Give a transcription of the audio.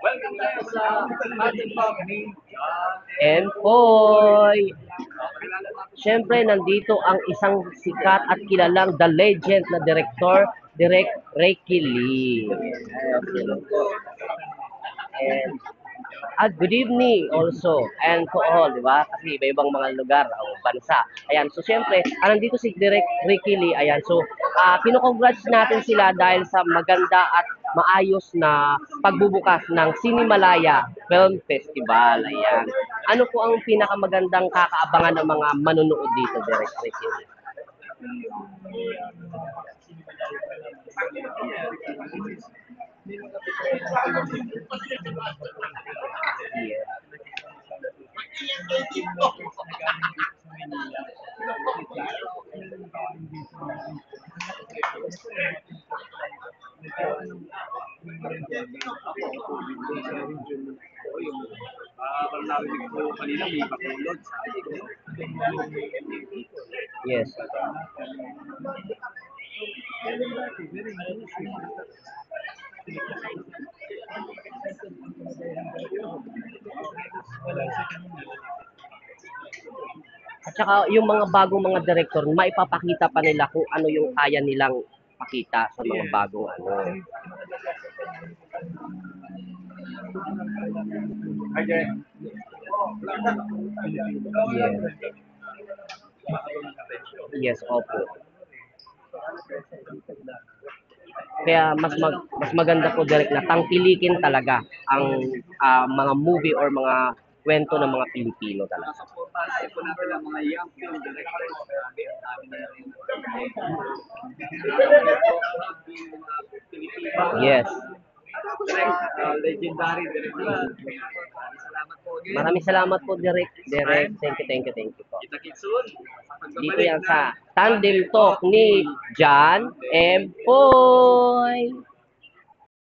Welcome tayo sa ating talk ni And boy, syempre nandito ang isang sikat at kilalang the legend na director, Direk Ricky Lee. Yes, hello po. And good evening also and to all, di ba? Kasi iba-ibang mga lugar o bansa. Ayan, so syempre, nandito si Direk Ricky Lee. Ayan, so kino-congrats natin sila dahil sa maganda at maayos na pagbubukas ng Sinimalaya Film Festival. Ayan. Ano po ang pinakamagandang kakaabangan ng mga manonood dito, Direk Ricky Lee? Yeah. Parang narinig ko kanina may bakulod. Yes. At saka yung mga bagong mga director, maipapakita pa nila kung ano yung kaya nilang pakita sa mga bagong ano. Yes. Yes, opo. Kaya mas maganda po direct na tangkilikin talaga ang mga movie or mga kwento ng mga Pilipino talaga. Suportahan po natin ang mga young film directors. Grabe, ang dami na rin. Yes. Legendary director. Salamat po again. Maraming salamat po direct. Direct. Thank you po. Kita-kits soon. Dito yan sa Tandem Talk ni John M. Poy.